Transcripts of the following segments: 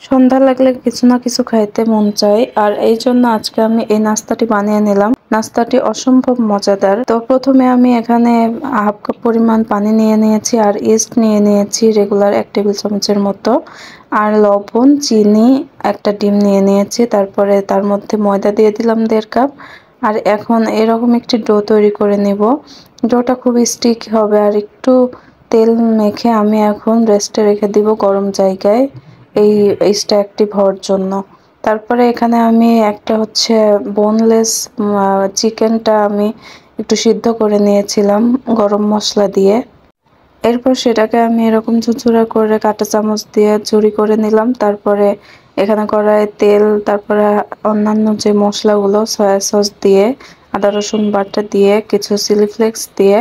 সন্ধ্যা লাগলে কিছু না কিছু খাইতে মন চায়, আর এই জন্য আজকে আমি এই নাস্তাটি বানিয়ে নিলাম। নাস্তাটি অসম্ভব মজাদার। তো প্রথমে আমি এখানে হাফ কাপ পরিমাণ পানি নিয়ে নিয়েছি, আর ইস্ট নিয়ে নিয়েছি রেগুলার 1 টেবিল চামচের মতো, আর লবণ, চিনি, একটা ডিম নিয়ে নিয়েছি। তারপরে তার মধ্যে ময়দা দিয়ে দিলাম 1.5 কাপ। আর এখন এরকম একটি ডো তৈরি করে নিব। ডোটা খুব স্টিক হবে, আর একটু তেল মেখে আমি এখন রেস্টে রেখে দিব গরম জায়গায় এই ইস্টটা অ্যাক্টিভ হওয়ার জন্য। তারপরে এখানে আমি একটা হচ্ছে বোনলেস চিকেনটা আমি একটু সিদ্ধ করে নিয়েছিলাম গরম মশলা দিয়ে। এরপর সেটাকে আমি এরকম ঝুরঝুরা করে কাঁটা চামচ দিয়ে ঝুরি করে নিলাম। তারপরে এখানে কড়াইয়ে তেল, তারপরে অন্যান্য যে মশলাগুলো সয়া সস দিয়ে, আদা রসুন বাটা দিয়ে, কিছু চিলি ফ্লেক্স দিয়ে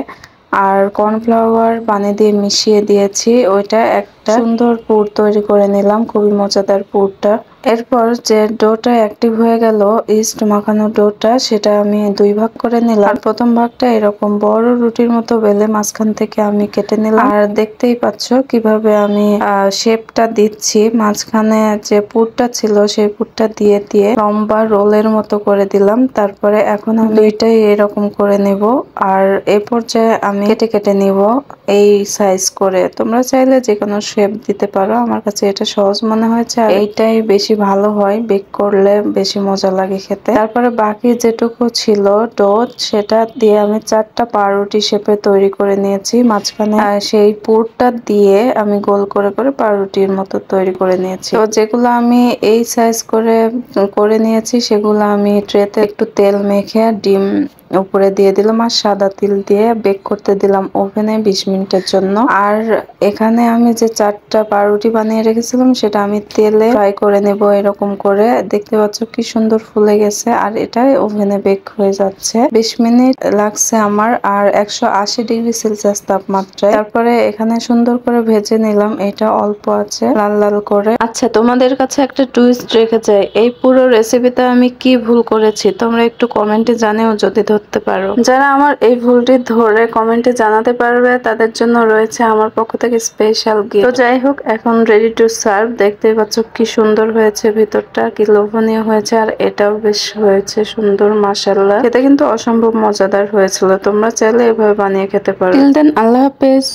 আর কর্নফ্লাওয়ার পানি দিয়ে মিশিয়ে দিয়েছি। ওইটা একটা সুন্দর পুর তৈরি করে নিলাম, খুবই মজাদার পুরটা। এরপর যে ডোটা অ্যাক্টিভ হয়ে গেল, ইস্ট মাখানো ডোটা, সেটা আমি 2 ভাগ করে নিলাম। আর প্রথম ভাগটা এরকম বড় রুটির মতো বেলে মাঝখান থেকে আমি কেটে নিলাম। আর দেখতেই পাচ্ছ কিভাবে আমি শেপটা দিচ্ছি। মাঝখানে যে পুরটা ছিল সেই পুরটা দিয়ে দিয়ে লম্বা রোলের মতো করে দিলাম। তারপরে এখন আমি দুইটাই এরকম করে নেব, আর এই পর্যায়ে আমি কেটে কেটে নিব এই সাইজ করে। তোমরা চাইলে যে কোনো শেপ দিতে পারো, আমার কাছে এটা সহজ মনে হয়েছে আর এইটাই বেশি ভালো হয়, বেক করলে বেশি মজা লাগে খেতে। তারপরে বাকি যেটুকু ছিল ডো, সেটা দিয়ে আমি 4টা পাউরুটি শেপে তৈরি করে নিয়েছি। মাঝখানে সেই পুরটা দিয়ে আমি গোল করে করে পাউরুটির মতো তৈরি করে নিয়েছি। তো যেগুলো আমি এই সাইজ করে করে নিয়েছি, সেগুলো আমি ট্রেতে একটু তেল মেখে ডিম উপরে দিয়ে দিলাম আর সাদা তিল দিয়ে বেক করতে দিলাম ওভেনে 20 মিনিটের জন্য। আর এখানে আমি যে 4টা পাউরুটি বানিয়ে রেখেছিলাম সেটা আমি তেলে ফ্রাই করে নেব এরকম করে। দেখতে পাচ্ছ কি সুন্দর ফুলে গেছে, আর এটা ওভেনে বেক হয়ে যাচ্ছে। 20 মিনিট লাগছে আমার, আর 180 ডিগ্রি সেলসিয়াস তাপমাত্রায়। তারপরে এখানে সুন্দর করে ভেজে নিলাম, এটা অল্প আছে লাল লাল করে। আচ্ছা, তোমাদের কাছে একটা টুইস্ট রেখে যাই, এই পুরো রেসিপিতে আমি কি ভুল করেছি তোমরা একটু কমেন্টে জানিও যদি ধরতে পারো। যারা আমার এই ভুলটি ধরে কমেন্টে জানাতে পারবে তাদের জন্য রয়েছে আমার পক্ষ থেকে স্পেশাল গিফট। তো যাই হোক, এখন রেডি টু সার্ভ। দেখতেই পাচ্ছ কি সুন্দর হয়েছে, ভিতরটা কি লোভনীয় হয়েছে, আর এটাও বেশ হয়েছে সুন্দর, মাশাআল্লাহ। খেতে কিন্তু অসম্ভব মজাদার হয়েছিল। তোমরা চাইলে এভাবে বানিয়ে খেতে পারো। টিল দেন, আল্লাহ হাফেজ।